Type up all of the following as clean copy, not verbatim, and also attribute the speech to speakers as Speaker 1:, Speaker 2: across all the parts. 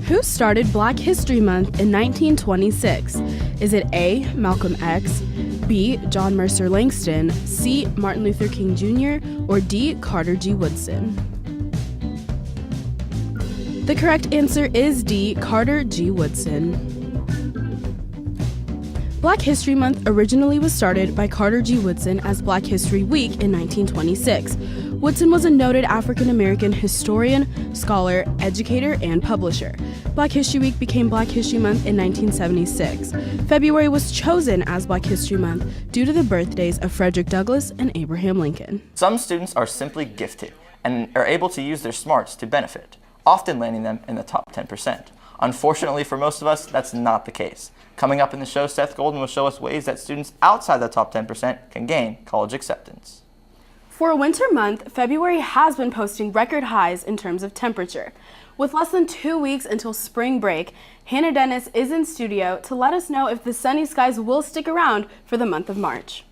Speaker 1: Who started Black History Month in 1926? Is it A. Malcolm X, B. John Mercer Langston, C. Martin Luther King Jr., or D. Carter G. Woodson? The correct answer is D. Carter G. Woodson. Black History Month originally was started by Carter G. Woodson as Black History Week in 1926. Woodson was a noted African-American historian, scholar, educator, and publisher. Black History Week became Black History Month in 1976. February was chosen as Black History Month due to the birthdays of Frederick Douglass and Abraham Lincoln.
Speaker 2: Some students are simply gifted and are able to use their smarts to benefit, often landing them in the top 10%. Unfortunately for most of us, that's not the case. Coming up in the show, Seth Golden will show us ways that students outside the top 10% can gain college acceptance.
Speaker 1: For a winter month, February has been posting record highs in terms of temperature. With less than 2 weeks until spring break, Hannah Dennis is in studio to let us know if the sunny skies will stick around for the month of March.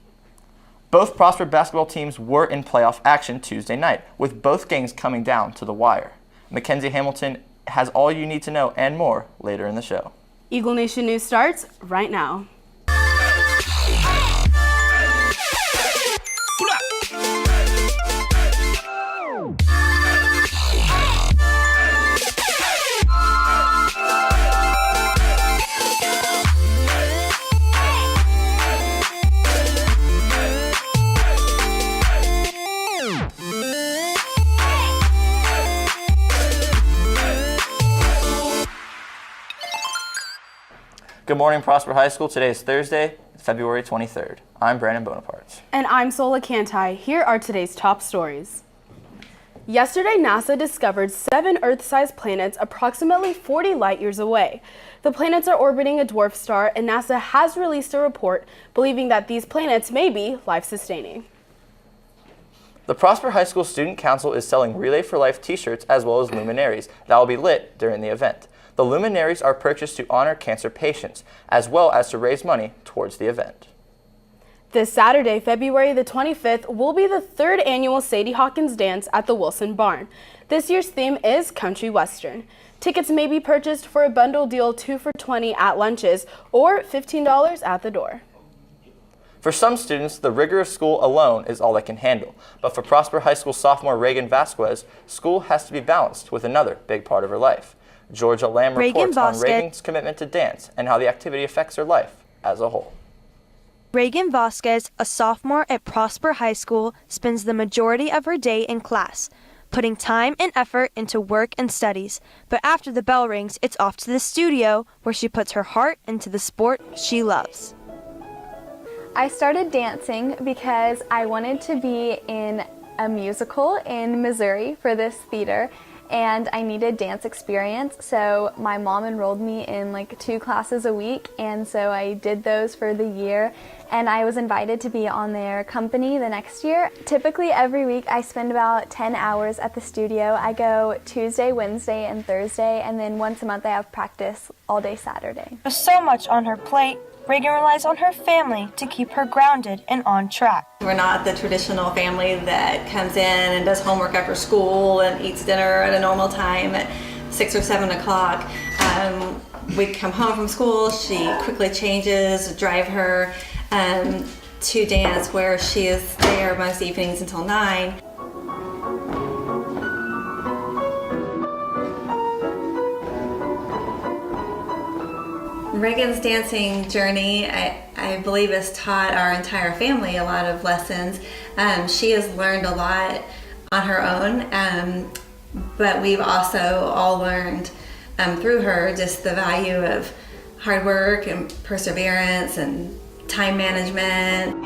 Speaker 2: Both Prosper basketball teams were in playoff action Tuesday night, with both games coming down to the wire. Mackenzie Hamilton has all you need to know and more later in the show.
Speaker 1: Eagle Nation News starts right now.
Speaker 2: Good morning, Prosper High School. Today is Thursday, February 23rd. I'm Brandon Bonaparte.
Speaker 1: And I'm Sola Cantai. Here are today's top stories. Yesterday, NASA discovered 7 Earth-sized planets approximately 40 light years away. The planets are orbiting a dwarf star, and NASA has released a report believing that these planets may be life-sustaining.
Speaker 2: The Prosper High School Student Council is selling Relay for Life t-shirts as well as luminaries that will be lit during the event. The luminaries are purchased to honor cancer patients, as well as to raise money towards the event.
Speaker 1: This Saturday, February the 25th, will be the 3rd annual Sadie Hawkins Dance at the Wilson Barn. This year's theme is Country Western. Tickets may be purchased for a bundle deal 2 for $20 at lunches or $15 at the door.
Speaker 2: For some students, the rigor of school alone is all they can handle. But for Prosper High School sophomore Reagan Vasquez, school has to be balanced with another big part of her life. Georgia Lamb reports on Reagan's commitment to dance and how the activity affects her life as a whole.
Speaker 3: Reagan Vasquez, a sophomore at Prosper High School, spends the majority of her day in class, putting time and effort into work and studies. But after the bell rings, it's off to the studio where she puts her heart into the sport she loves.
Speaker 4: I started dancing because I wanted to be in a musical in Missouri for this theater, and I needed dance experience, so my mom enrolled me in like 2 classes a week, and so I did those for the year, and I was invited to be on their company the next year. Typically every week I spend about 10 hours at the studio. I go Tuesday, Wednesday, and Thursday, and then once a month I have practice all day Saturday.
Speaker 3: With so much on her plate, Reagan relies on her family to keep her grounded and on track.
Speaker 5: We're not the traditional family that comes in and does homework after school and eats dinner at a normal time at 6 or 7 o'clock. We come home from school, she quickly changes, drive her to dance where she is there most evenings until 9. Reagan's dancing journey, I believe, has taught our entire family a lot of lessons. She has learned a lot on her own, but we've also all learned through her just the value of hard work and perseverance and time management.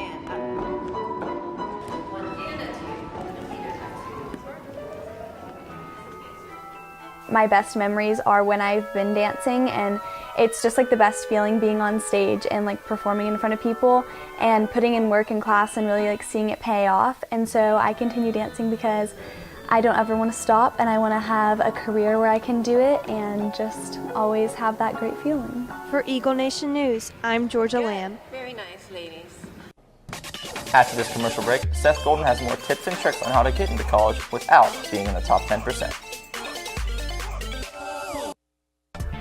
Speaker 4: My best memories are when I've been dancing, and it's just like the best feeling being on stage and like performing in front of people and putting in work in class and really like seeing it pay off. And so I continue dancing because I don't ever want to stop, and I want to have a career where I can do it and just always have that great feeling.
Speaker 3: For Eagle Nation News, I'm Georgia Lamb.
Speaker 5: Very nice, ladies.
Speaker 2: After this commercial break, Seth Golden has more tips and tricks on how to get into college without being in the top 10%.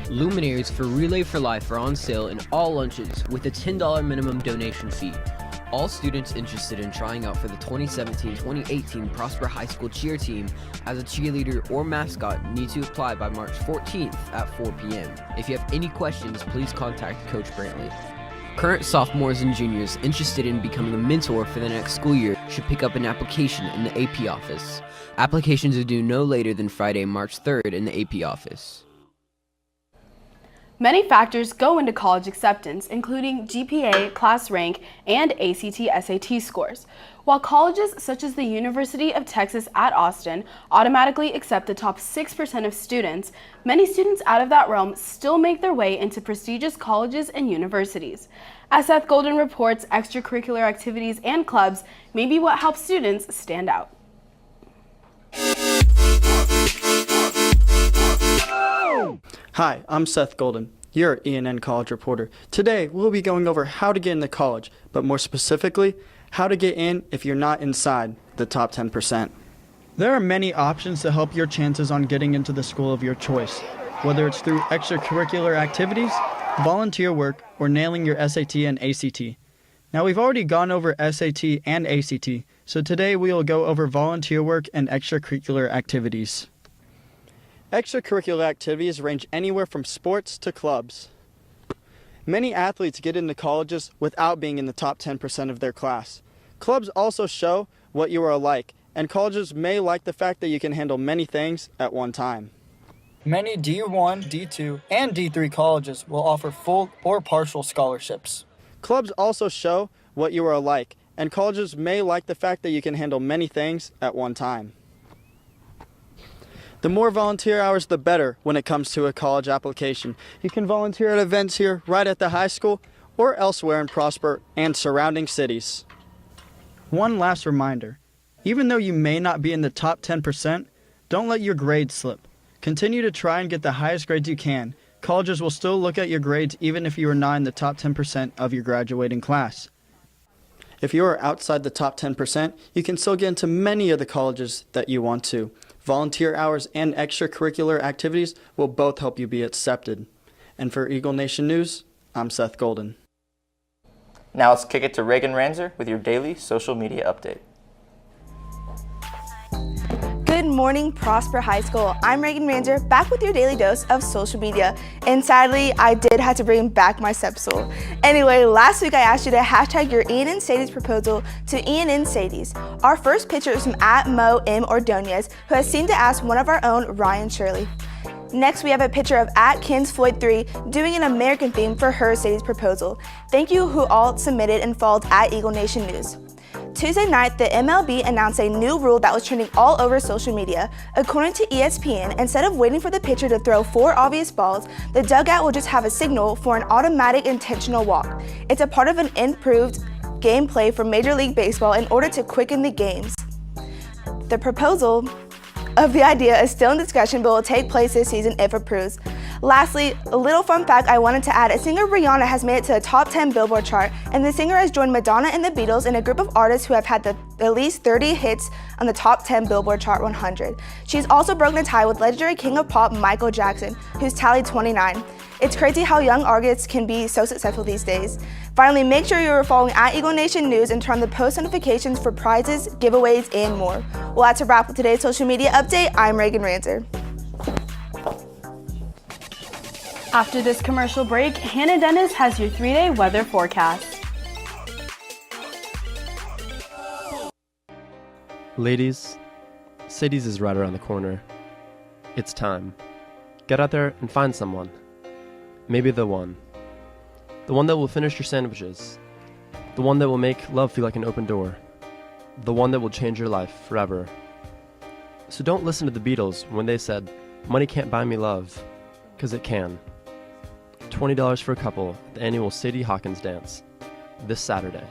Speaker 6: Luminaries for Relay for Life are on sale in all lunches with a $10 minimum donation fee. All students interested in trying out for the 2017-2018 Prosper High School cheer team as a cheerleader or mascot need to apply by March 14th at 4 p.m. If you have any questions, please contact Coach Brantley. Current sophomores and juniors interested in becoming a mentor for the next school year should pick up an application in the AP office. Applications are due no later than Friday, March 3rd in the AP office.
Speaker 1: Many factors go into college acceptance, including GPA, class rank, and ACT/SAT scores. While colleges such as the University of Texas at Austin automatically accept the top 6% of students, many students out of that realm still make their way into prestigious colleges and universities. As Seth Golden reports, extracurricular activities and clubs may be what helps students stand out.
Speaker 7: Hi, I'm Seth Golden, your ENN College reporter. Today, we'll be going over how to get into college, but more specifically, how to get in if you're not inside the top 10%. There are many options to help your chances on getting into the school of your choice, whether it's through extracurricular activities, volunteer work, or nailing your SAT and ACT. Now, we've already gone over SAT and ACT, so today we will go over volunteer work and extracurricular activities. Extracurricular activities range anywhere from sports to clubs. Many athletes get into colleges without being in the top 10% of their class. Clubs also show what you are like, and colleges may like the fact that you can handle many things at one time. Many D1, D2, and D3 colleges will offer full or partial scholarships. Clubs also show what you are like, and colleges may like the fact that you can handle many things at one time. The more volunteer hours, the better when it comes to a college application. You can volunteer at events here right at the high school or elsewhere in Prosper and surrounding cities. One last reminder, even though you may not be in the top 10%, don't let your grades slip. Continue to try and get the highest grades you can. Colleges will still look at your grades even if you are not in the top 10% of your graduating class. If you are outside the top 10%, you can still get into many of the colleges that you want to. Volunteer hours and extracurricular activities will both help you be accepted. And for Eagle Nation News, I'm Seth Golden.
Speaker 2: Now let's kick it to Reagan Ranzer with your daily social media update.
Speaker 8: Good morning, Prosper High School. I'm Reagan Ranzer, back with your daily dose of social media. And sadly, I did have to bring back my stepstool. Anyway, last week I asked you to hashtag your ENN Sadie's proposal to ENN Sadie's. Our first picture is from @Mo M. Ordonez, who has seemed to ask one of our own, Ryan Shirley. Next, we have a picture of @KinsFloyd3 doing an American theme for her Sadie's proposal. Thank you who all submitted and followed @Eagle Nation News. Tuesday night, the MLB announced a new rule that was trending all over social media. According to ESPN, instead of waiting for the pitcher to throw 4 obvious balls, the dugout will just have a signal for an automatic intentional walk. It's a part of an improved gameplay for Major League Baseball in order to quicken the games. The proposal of the idea is still in discussion but will take place this season if approved. Lastly, a little fun fact I wanted to add, singer Rihanna has made it to the top 10 Billboard chart, and the singer has joined Madonna and the Beatles in a group of artists who have had at least 30 hits on the top 10 Billboard Chart 100. She's also broken a tie with legendary king of pop Michael Jackson, who's tallied 29. It's crazy how young artists can be so successful these days. Finally, make sure you're following @Eagle Nation News and turn on the post notifications for prizes, giveaways, and more. Well, that's a wrap with today's social media update. I'm Reagan Ranzer.
Speaker 1: After this commercial break, Hannah Dennis has your 3-day weather forecast.
Speaker 9: Ladies, Sadie's is right around the corner. It's time. Get out there and find someone. Maybe the one. The one that will finish your sandwiches. The one that will make love feel like an open door. The one that will change your life forever. So don't listen to the Beatles when they said, "Money can't buy me love," 'cause it can. $20 for a couple at the annual Sadie Hawkins dance this Saturday.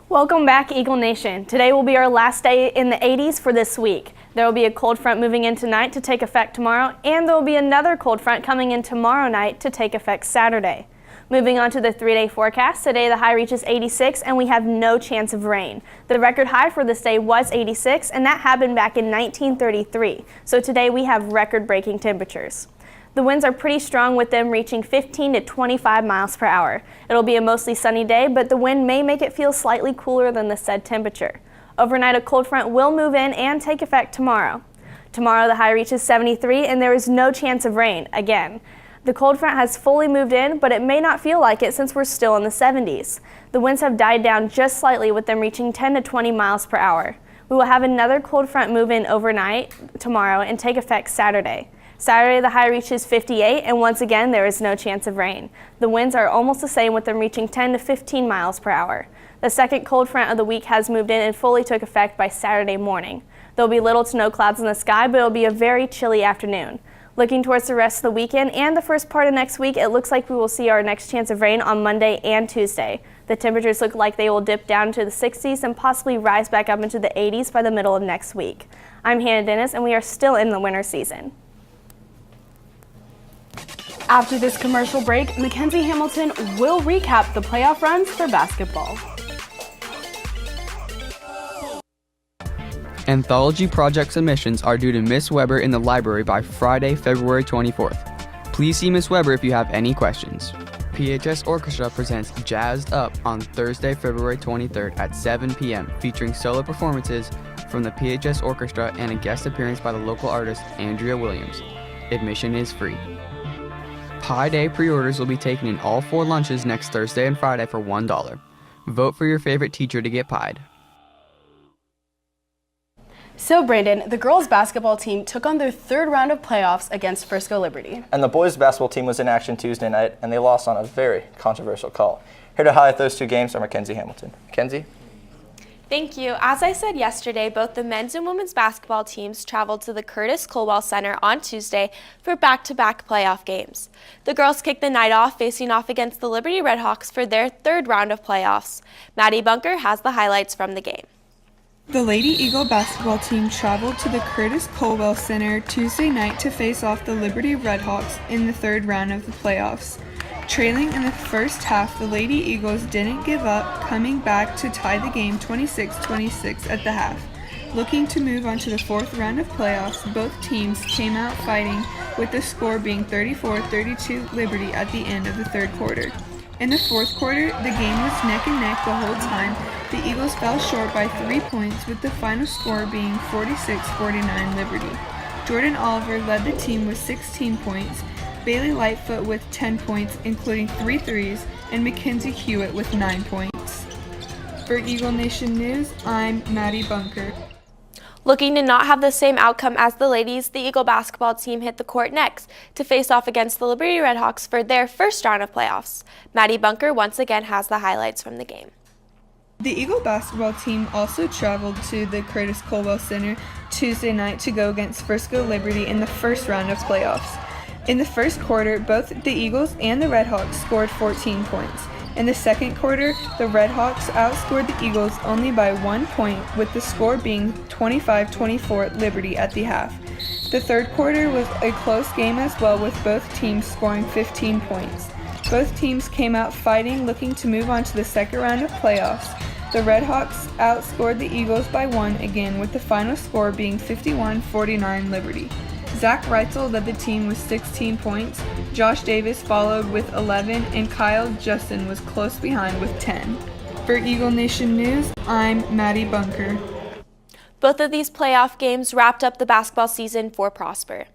Speaker 10: Welcome back, Eagle Nation. Today will be our last day in the 80s for this week. There will be a cold front moving in tonight to take effect tomorrow, and there will be another cold front coming in tomorrow night to take effect Saturday. Moving on to the 3-day forecast, today the high reaches 86 and we have no chance of rain. The record high for this day was 86 and that happened back in 1933. So today we have record-breaking temperatures. The winds are pretty strong with them reaching 15 to 25 miles per hour. It'll be a mostly sunny day, but the wind may make it feel slightly cooler than the said temperature. Overnight, a cold front will move in and take effect tomorrow. Tomorrow the high reaches 73 and there is no chance of rain again. The cold front has fully moved in, but it may not feel like it since we're still in the 70s. The winds have died down just slightly with them reaching 10 to 20 miles per hour. We will have another cold front move in overnight tomorrow and take effect Saturday. Saturday the high reaches 58 and once again there is no chance of rain. The winds are almost the same with them reaching 10 to 15 miles per hour. The second cold front of the week has moved in and fully took effect by Saturday morning. There will be little to no clouds in the sky, but it will be a very chilly afternoon. Looking towards the rest of the weekend and the first part of next week, it looks like we will see our next chance of rain on Monday and Tuesday. The temperatures look like they will dip down to the 60s and possibly rise back up into the 80s by the middle of next week. I'm Hannah Dennis and we are still in the winter season.
Speaker 1: After this commercial break, Mackenzie Hamilton will recap the playoff runs for basketball.
Speaker 11: Anthology project submissions are due to Miss Weber in the library by Friday, February 24th. Please see Miss Weber if you have any questions. PHS Orchestra presents Jazzed Up on Thursday, February 23rd at 7 p.m. featuring solo performances from the PHS Orchestra and a guest appearance by the local artist Andrea Williams. Admission is free. Pi Day pre-orders will be taken in all 4 lunches next Thursday and Friday for $1. Vote for your favorite teacher to get pied.
Speaker 1: So Brandon, the girls basketball team took on their 3rd round of playoffs against Frisco Liberty.
Speaker 2: And the boys basketball team was in action Tuesday night, and they lost on a very controversial call. Here to highlight those 2 games are Mackenzie Hamilton. Mackenzie?
Speaker 12: Thank you. As I said yesterday, both the men's and women's basketball teams traveled to the Curtis Colwell Center on Tuesday for back-to-back playoff games. The girls kicked the night off facing off against the Liberty Redhawks for their 3rd round of playoffs. Maddie Bunker has the highlights from the game.
Speaker 13: The Lady Eagle basketball team traveled to the Curtis Colwell Center Tuesday night to face off the Liberty Redhawks in the 3rd round of the playoffs. Trailing in the first half, the Lady Eagles didn't give up, coming back to tie the game 26-26 at the half. Looking to move on to the 4th round of playoffs, both teams came out fighting, with the score being 34-32 Liberty at the end of the 3rd quarter. In the 4th quarter, the game was neck and neck the whole time. The Eagles fell short by 3 points, with the final score being 46-49 Liberty. Jordan Oliver led the team with 16 points, Bailey Lightfoot with 10 points, including 3 threes, and Mackenzie Hewitt with 9 points. For Eagle Nation News, I'm Maddie Bunker.
Speaker 12: Looking to not have the same outcome as the ladies, the Eagle basketball team hit the court next to face off against the Liberty Redhawks for their 1st round of playoffs. Maddie Bunker once again has the highlights from the game.
Speaker 13: The Eagle basketball team also traveled to the Curtis Colwell Center Tuesday night to go against Frisco Liberty in the 1st round of playoffs. In the 1st quarter, both the Eagles and the Redhawks scored 14 points. In the 2nd quarter, the Redhawks outscored the Eagles only by 1 point, with the score being 25-24 Liberty at the half. The 3rd quarter was a close game as well, with both teams scoring 15 points. Both teams came out fighting, looking to move on to the 2nd round of playoffs. The Redhawks outscored the Eagles by 1 again, with the final score being 51-49 Liberty. Zach Reitzel led the team with 16 points, Josh Davis followed with 11, and Kyle Justin was close behind with 10. For Eagle Nation News, I'm Maddie Bunker.
Speaker 12: Both of these playoff games wrapped up the basketball season for Prosper.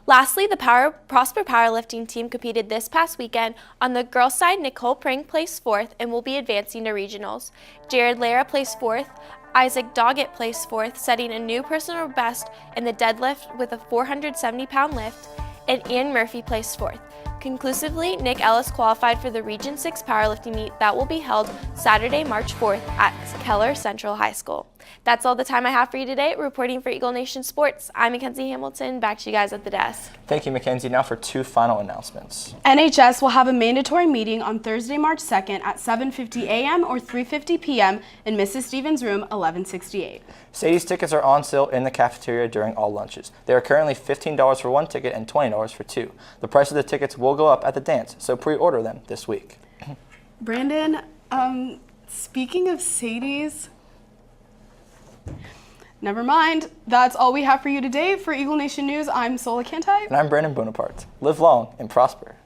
Speaker 12: Lastly, the Prosper powerlifting team competed this past weekend. On the girls' side, Nicole Pring placed 4th and will be advancing to regionals. Jared Lara placed 4th. Isaac Doggett placed 4th, setting a new personal best in the deadlift with a 470-pound lift, and Ian Murphy placed 4th. Conclusively, Nick Ellis qualified for the Region 6 powerlifting meet that will be held Saturday, March 4th at Keller Central High School. That's all the time I have for you today. Reporting for Eagle Nation Sports, I'm Mackenzie Hamilton. Back to you guys at the desk.
Speaker 2: Thank you, Mackenzie. Now for 2 final announcements.
Speaker 1: NHS will have a mandatory meeting on Thursday, March 2nd at 7:50 a.m. or 3:50 p.m. in Mrs. Stevens' room 1168.
Speaker 2: Sadie's tickets are on sale in the cafeteria during all lunches. They are currently $15 for 1 ticket and $20 for 2. The price of the tickets will go up at the dance, so pre-order them this week.
Speaker 1: Brandon, speaking of Sadie's, never mind. That's all we have for you today. For Eagle Nation News, I'm Sola Kantai.
Speaker 2: And I'm Brandon Bonaparte. Live long and prosper.